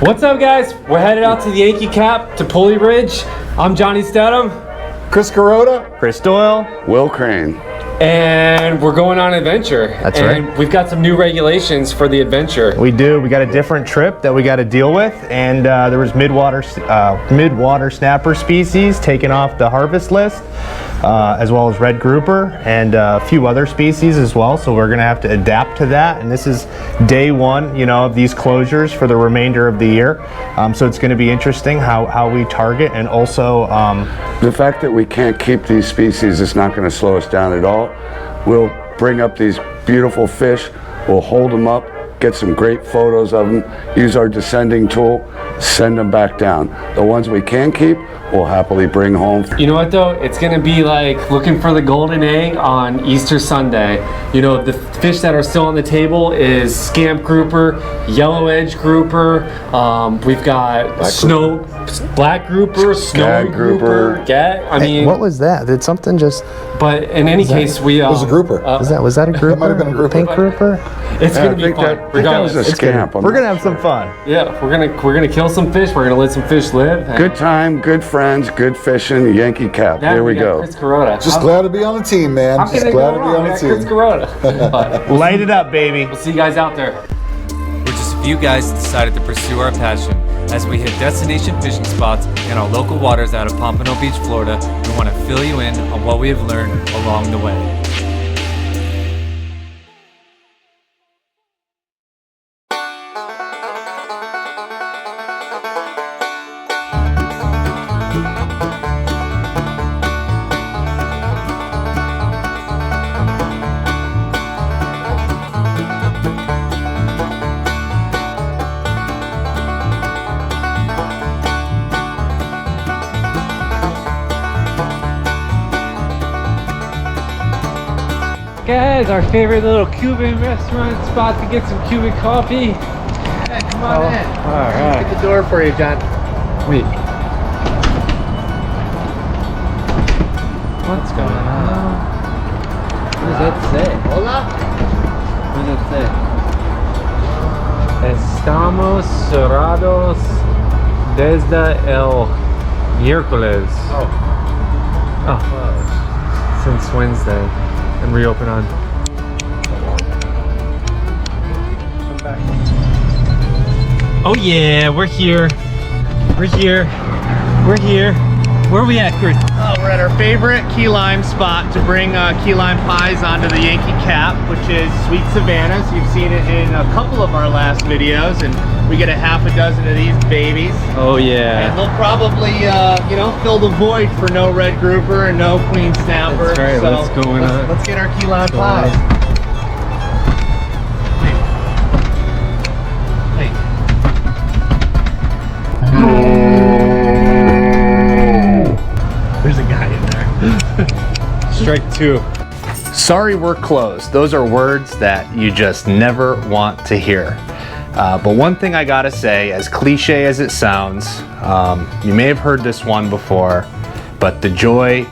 What's up, guys? We're headed out to the Yankee Cap to Pulley Ridge. I'm Johnny Stedham. Chris Carota. Chris Doyle. Will Crane. And we're going on an adventure. That's and right. We've got some new regulations for the adventure. We do. We got a different trip that we got to deal with, and there was midwater snapper species taken off the harvest list, as well as red grouper and a few other species as well. So we're going to have to adapt to that. And this is day one, you know, of these closures for the remainder of the year. So it's going to be interesting how we target, and also the fact that we can't keep these species is not going to slow us down at all. We'll bring up these beautiful fish, we'll hold them up, get some great photos of them, use our descending tool, send them back down. The ones we can keep, we'll happily bring home. You know what though? It's gonna be like looking for the golden egg on Easter Sunday. You know, the fish that are still on the table is scamp grouper, yellow edge grouper, we've got black grouper, snow grouper. I mean, What was that? Did something just... but in any case, we It was a grouper. Was that a grouper? That might have been a grouper. Pink grouper? It's gonna be fun. I think that was a scamp. we're going to have some fun. Yeah, we're gonna kill some fish. We're gonna let some fish live. Good time, good friends, good fishing, Yankee Cap. Now Here we got go. Chris Carota. Just glad to be on the team, man. How can Just it glad go to be wrong? on We the got Chris team. Carota. But Light it up, baby. we'll see you guys out there. We're just a few guys decided to pursue our passion. As we hit destination fishing spots in our local waters out of Pompano Beach, Florida, we want to fill you in on what we have learned along the way. Guys, our favorite little Cuban restaurant spot to get some Cuban coffee. Hey, come on in. All right. Get the door for you, John. Wait. What's going on? What does that say? Hola. What does that say? Estamos cerrados desde el miércoles. Oh. Since Wednesday. And reopen on. Oh yeah, we're here. We're here. We're here. Where are we at, Chris? Oh, we're at our favorite key lime spot to bring key lime pies onto the Yankee Cap, which is Sweet Savannahs. You've seen it in a couple of our last videos, and we get a half a dozen of these babies. Oh yeah. And they'll probably, you know, fill the void for no red grouper and no queen snapper. That's right. So What's going on? Let's get our key lime going pies. There's a guy in there. Strike two. Sorry, we're closed. Those are words that you just never want to hear. But one thing I gotta say, as cliche as it sounds, you may have heard this one before, but the joy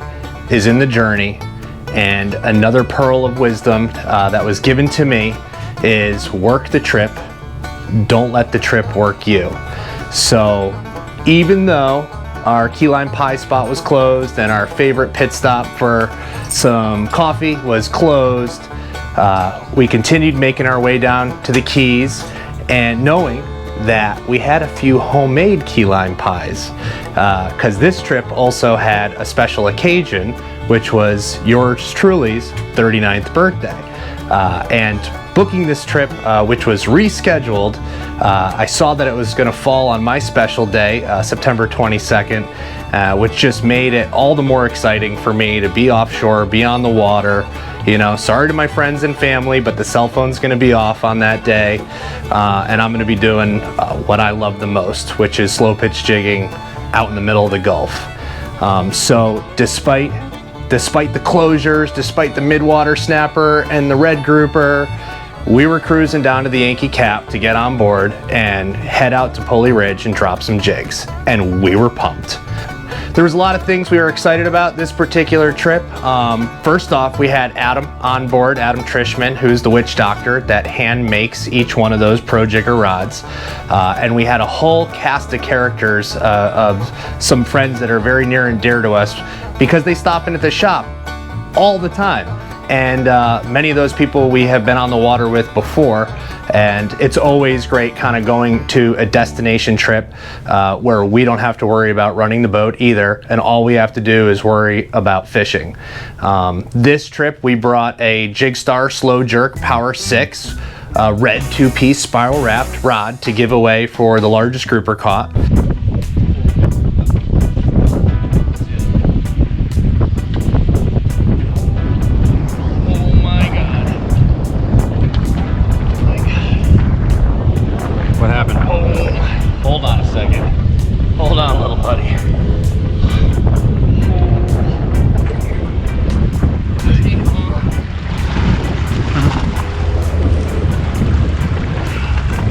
is in the journey. And another pearl of wisdom that was given to me is work the trip, don't let the trip work you. So even though our key lime pie spot was closed and our favorite pit stop for some coffee was closed, we continued making our way down to the Keys, and knowing that we had a few homemade key lime pies, because this trip also had a special occasion, which was yours truly's 39th birthday. And booking this trip, which was rescheduled, I saw that it was going to fall on my special day, September 22nd, which just made it all the more exciting for me to be offshore, be on the water. You know, sorry to my friends and family, but the cell phone's going to be off on that day, and I'm going to be doing what I love the most, which is slow pitch jigging out in the middle of the Gulf. So despite the closures, despite the midwater snapper and the red grouper, we were cruising down to the Yankee Cap to get on board and head out to Pulley Ridge and drop some jigs. And we were pumped. There was a lot of things we were excited about this particular trip. First off, we had Adam on board, Adam Trishman, who's the witch doctor that hand makes each one of those Pro Jigger rods. And we had a whole cast of characters of some friends that are very near and dear to us because they stop in at the shop all the time. And many of those people we have been on the water with before, and it's always great kind of going to a destination trip where we don't have to worry about running the boat either, and all we have to do is worry about fishing. This trip we brought a Jigstar Slow Jerk Power 6 red 2-piece spiral wrapped rod to give away for the largest grouper caught. Hold on a second. Hold on, little buddy.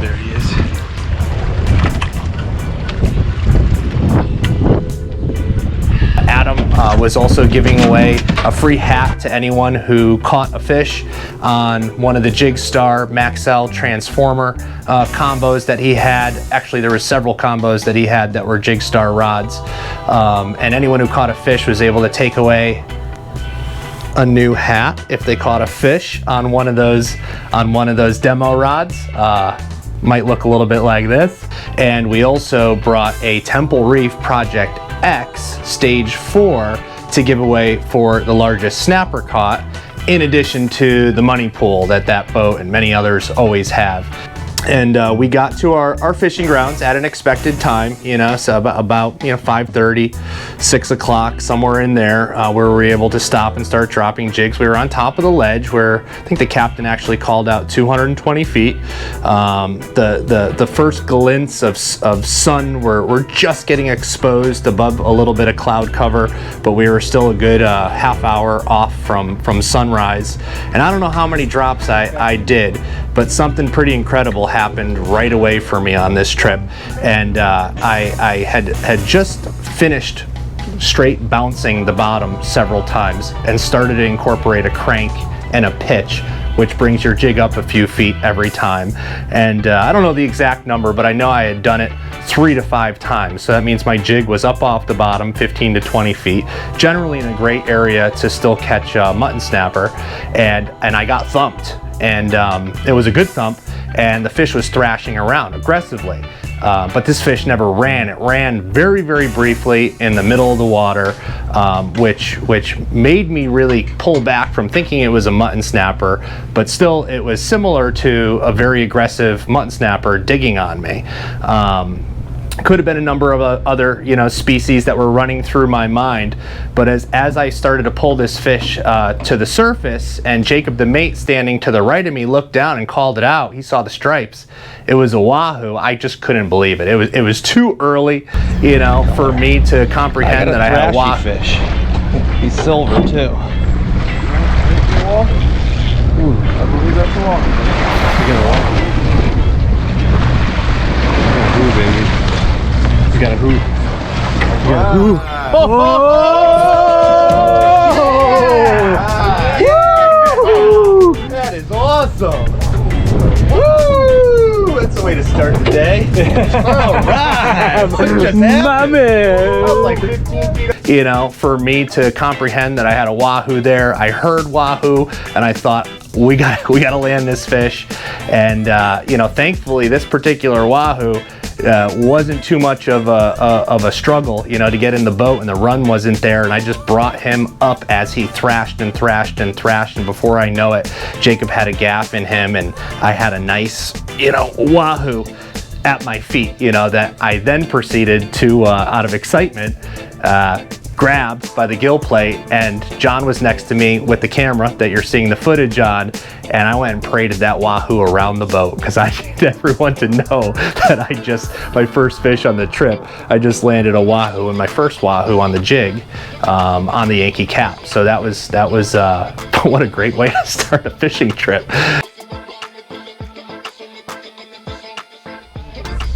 There he is. Adam was also giving away a free hat to anyone who caught a fish on one of the Jigstar Maxell Transformer combos that he had. Actually, there were several combos that he had that were Jigstar rods. And anyone who caught a fish was able to take away a new hat if they caught a fish on one of those demo rods. Might look a little bit like this. And we also brought a Temple Reef Project X Stage 4 to give away for the largest snapper caught, in addition to the money pool that boat and many others always have. And we got to our fishing grounds at an expected time, you know, so about 5:30, 6 o'clock, somewhere in there, where we were able to stop and start dropping jigs. We were on top of the ledge where I think the captain actually called out 220 feet. The first glints of sun were just getting exposed above a little bit of cloud cover, but we were still a good half hour off from sunrise. And I don't know how many drops I did, but something pretty incredible happened right away for me on this trip. And I had just finished straight bouncing the bottom several times and started to incorporate a crank and a pitch, which brings your jig up a few feet every time. And I don't know the exact number, but I know I had done it 3 to 5 times. So that means my jig was up off the bottom 15 to 20 feet, generally in a great area to still catch mutton snapper. And I got thumped. And it was a good thump, and the fish was thrashing around aggressively. But this fish never ran. It ran very, very briefly in the middle of the water, which made me really pull back from thinking it was a mutton snapper, but still it was similar to a very aggressive mutton snapper digging on me. Could have been a number of other species that were running through my mind, but as I started to pull this fish to the surface, and Jacob the mate standing to the right of me looked down and called it out. He saw the stripes. It was a wahoo. I just couldn't believe it. It was too early, for me to comprehend that I had a wahoo fish. He's silver too. Ooh, I believe that's a wahoo. You got a wahoo. Wahoo, baby. You got a who? You got a who? Oh! That is awesome! Woo! That's the way to start the day. All right! What just happened? That was like 15 feet. For me to comprehend that I had a wahoo there, I heard wahoo, and I thought, we gotta land this fish. And thankfully, this particular wahoo wasn't too much of a struggle, to get in the boat, and the run wasn't there, and I just brought him up as he thrashed and thrashed and thrashed, and before I know it, Jacob had a gaff in him, and I had a nice, wahoo at my feet, that I then proceeded to, out of excitement, grab by the gill plate, and John was next to me with the camera that you're seeing the footage on, and I went and paraded that wahoo around the boat because I need everyone to know that my first fish on the trip, I just landed a wahoo, and my first wahoo on the jig on the Yankee Capt. So that was what a great way to start a fishing trip.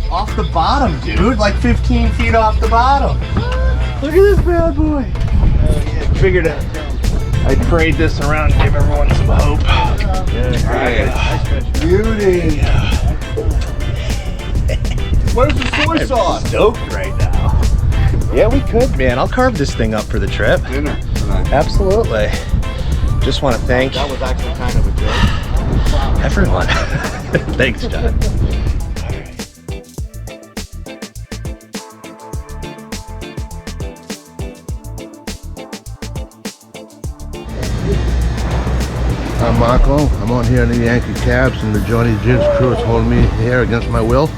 Off the bottom, dude, like 15 feet off the bottom. Look at this bad boy. Figured out. I'd parade this around and give everyone some hope. Beauty. Where's the soy sauce? Stoked right now. Yeah, we could, man. I'll carve this thing up for the trip. Dinner tonight. Absolutely. Just want to thank That was actually kind of a joke. everyone. Thanks, John. I'm Marco. I'm on here in the Yankee Capt, and the JohnnyJigs crew is holding me here against my will.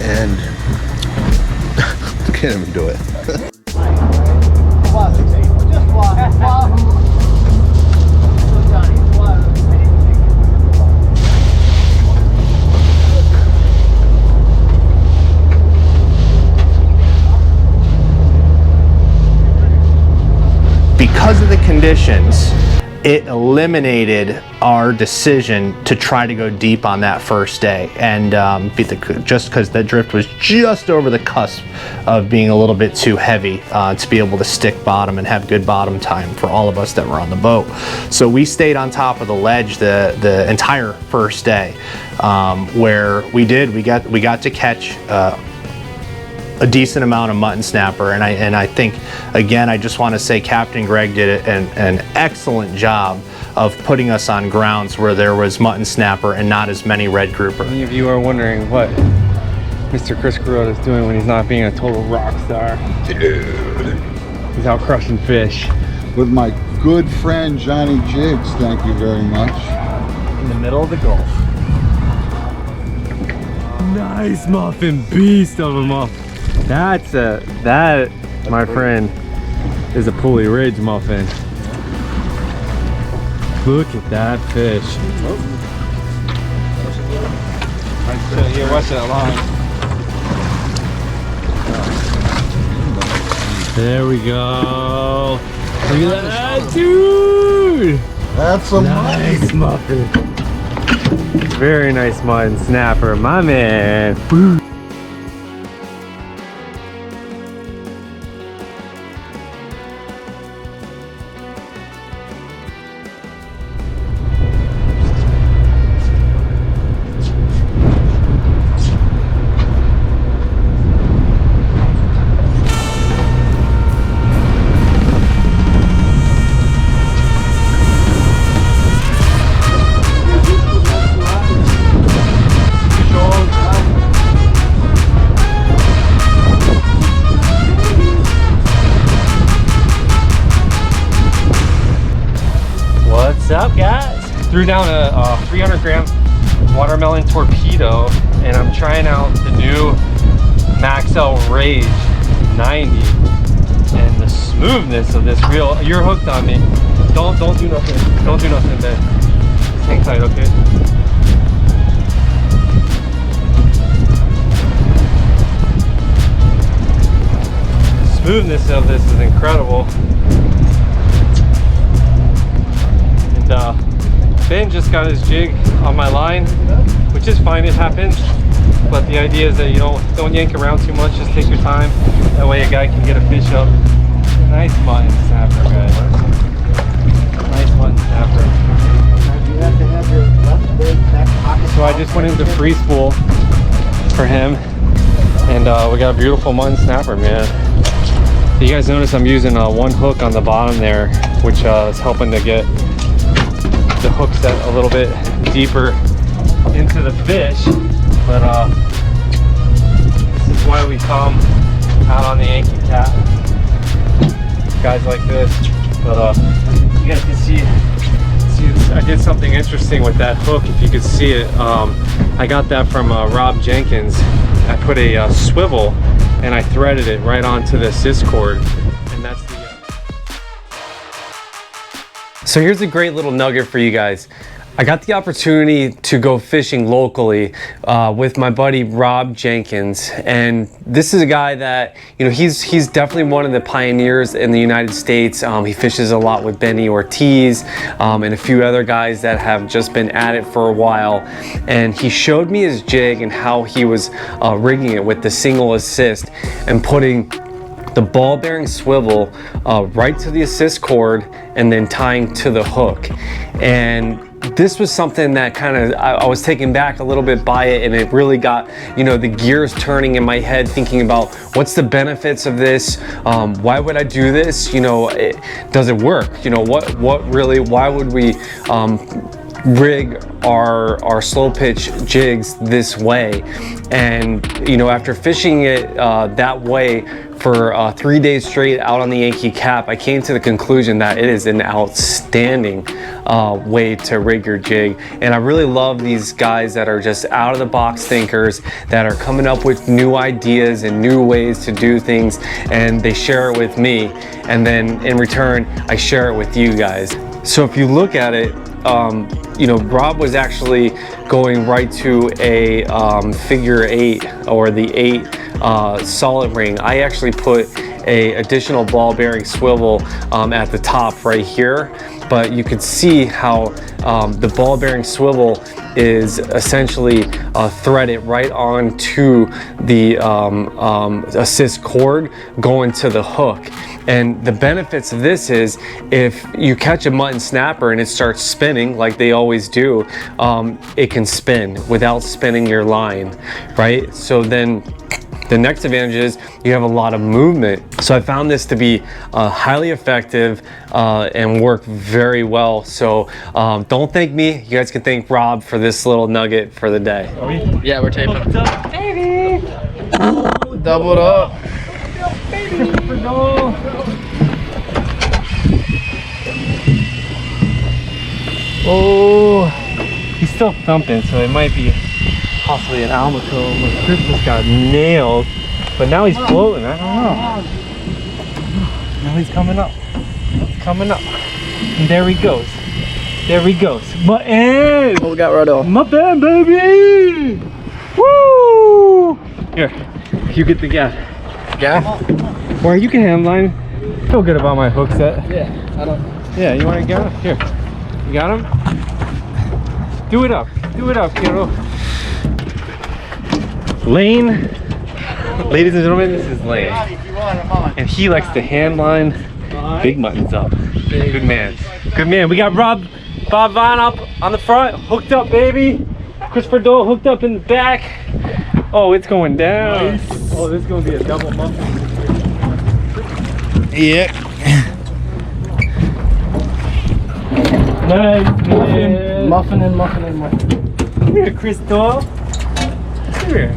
And I can't even do it. Because of the conditions, it eliminated our decision to try to go deep on that first day, and just because the drift was just over the cusp of being a little bit too heavy to be able to stick bottom and have good bottom time for all of us that were on the boat. So we stayed on top of the ledge the entire first day, where we got to catch a decent amount of mutton snapper, and I think, again, I just want to say Captain Greg did an excellent job of putting us on grounds where there was mutton snapper and not as many red grouper. Many of you are wondering what Mr. Chris Doyle is doing when he's not being a total rock star. Dude. He's out crushing fish. With my good friend JohnnyJigs, thank you very much. In the middle of the Gulf. Nice muffin, beast of a muffin. That, my friend, is a Pulley Ridge muffin. Look at that fish. Yeah, watch that line. There we go. Look at that, dude. That's a Nice muffin. Very nice mutton snapper, my man. What's up, guys? Threw down a 300 gram watermelon torpedo, and I'm trying out the new Maxell Rage 90, and the smoothness of this reel. You're hooked on me. Don't do nothing. Don't do nothing in bed. Just hang tight, okay? Smoothness of this is incredible. Ben just got his jig on my line, which is fine, it happens. But the idea is that you don't yank around too much, just take your time. That way a guy can get a fish up. Nice mutton snapper, guys. Nice mutton snapper. You have to have your left big back pocket. So I just went into free spool for him, and we got a beautiful mutton snapper, man. You guys notice I'm using one hook on the bottom there, which is helping to get the hook set a little bit deeper into the fish. But this is why we come out on the Yankee Capt, guys like this. But you guys can see I did something interesting with that hook, if you could see it. I got that from Rob Jenkins. I put a swivel and I threaded it right onto the sys cord, and that's the So here's a great little nugget for you guys. I got the opportunity to go fishing locally with my buddy Rob Jenkins, and this is a guy that, he's definitely one of the pioneers in the United States. He fishes a lot with Benny Ortiz and a few other guys that have just been at it for a while, and he showed me his jig and how he was rigging it with the single assist and putting the ball bearing swivel right to the assist cord and then tying to the hook. And this was something that kind of, I was taken back a little bit by it, and it really got, you know, the gears turning in my head, thinking about what's the benefits of this? Why would I do this? You know, does it work? You know, what really, why would we rig our slow pitch jigs this way? And you know, after fishing it that way for 3 days straight out on the Yankee Cap, I came to the conclusion that it is an outstanding way to rig your jig. And I really love these guys that are just out of the box thinkers, that are coming up with new ideas and new ways to do things, and they share it with me, and then in return I share it with you guys. So if you look at it, you know, Rob was actually going right to a figure 8, or the 8 solid ring. I actually put a additional ball bearing swivel at the top right here, but you can see how the ball bearing swivel is essentially threaded right onto the assist cord going to the hook. And the benefits of this is, if you catch a mutton snapper and it starts spinning like they always do, it can spin without spinning your line, right? So then the next advantage is you have a lot of movement. So I found this to be highly effective and work very well. So don't thank me, you guys can thank Rob for this little nugget for the day. Yeah, we're taping. Baby! Doubled up. Oh, he's still thumping, so it might be possibly an almaco. Chris just got nailed, but now he's floating. I don't know. Now he's coming up. He's coming up. And there he goes. There he goes. Mutton! What we got, Rodo? Mutton, baby! Woo! Here, you get the gas. Yeah? Or you can handline. Feel good about my hook set. Yeah, I don't. Yeah, you want to get him? Here. You got him? Do it up. Do it up, kiddo. Lane. Ladies and gentlemen, this is Lane. And he likes to handline big muttons up. Good man. Good man. We got Bob Vaughn up on the front. Hooked up, baby. Chris Doyle hooked up in the back. Oh, it's going down. Nice. Oh, this is going to be a double muffin. Yeah. Nice. Muffin and muffin and muffin. Come here, Chris Doyle. Come here.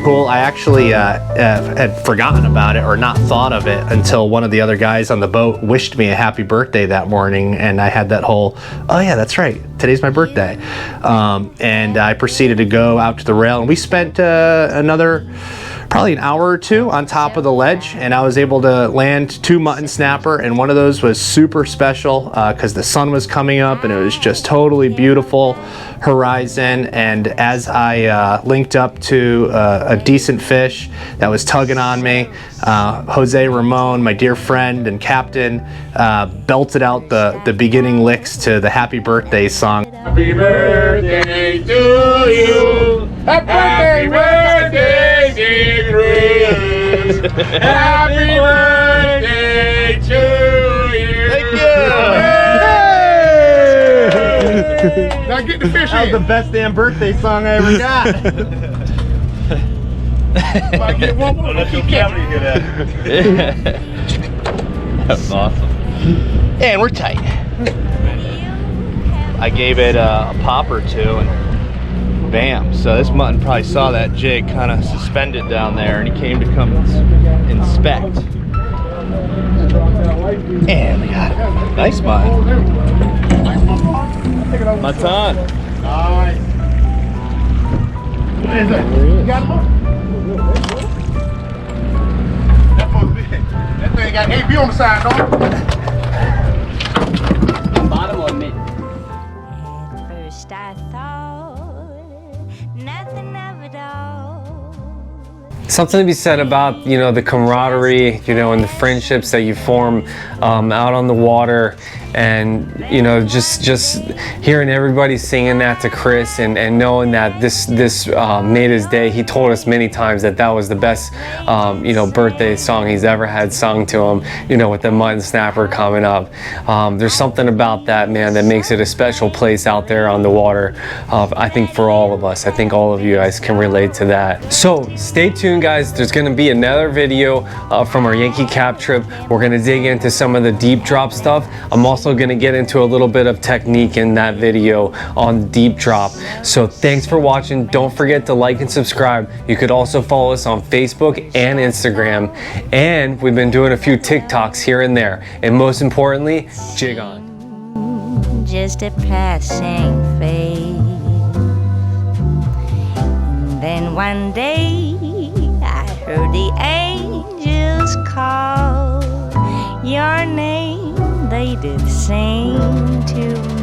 Cool. I actually had forgotten about it, or not thought of it, until one of the other guys on the boat wished me a happy birthday that morning, and I had that whole, oh yeah, that's right, today's my birthday. And I proceeded to go out to the rail, and we spent another probably an hour or two on top of the ledge, and I was able to land 2 mutton snapper, and one of those was super special because the sun was coming up and it was just totally beautiful horizon. And as I linked up to a decent fish that was tugging on me, Jose Ramon, my dear friend and captain, belted out the beginning licks to the happy birthday song. Happy birthday to you. Happy birthday, dear Chris. Happy birthday to you. Thank you. Hey! Now get the fish That was in. the best damn birthday song I ever got. If I get one more, I'll keep catching. That's awesome. And we're tight. I gave it a pop or two and bam. So this mutton probably saw that jig kind of suspended down there, and he came to come inspect. And we got it. Nice mutton. Mutton. Alright. What is that? You got one? That thing got AB on the side, don't it? Bottom or mid? First I thought nothing of it all. Something to be said about, you know, the camaraderie, you know, and the friendships that you form out on the water. and you know, just hearing everybody singing that to Chris, and knowing that this made his day. He told us many times that that was the best you know, birthday song he's ever had sung to him, you know, with the mutton snapper coming up. There's something about that, man, that makes it a special place out there on the water. I think for all of us, I think all of you guys can relate to that. So stay tuned, guys. There's going to be another video from our Yankee Capt trip. We're going to dig into some of the deep drop stuff. I'm also going to get into a little bit of technique in that video on deep drop. So thanks for watching. Don't forget to like and subscribe. You could also follow us on Facebook and Instagram, and we've been doing a few TikToks here and there. And most importantly, jig on. Just a passing phase. And then one day I heard the angels call your name. They did sing to me.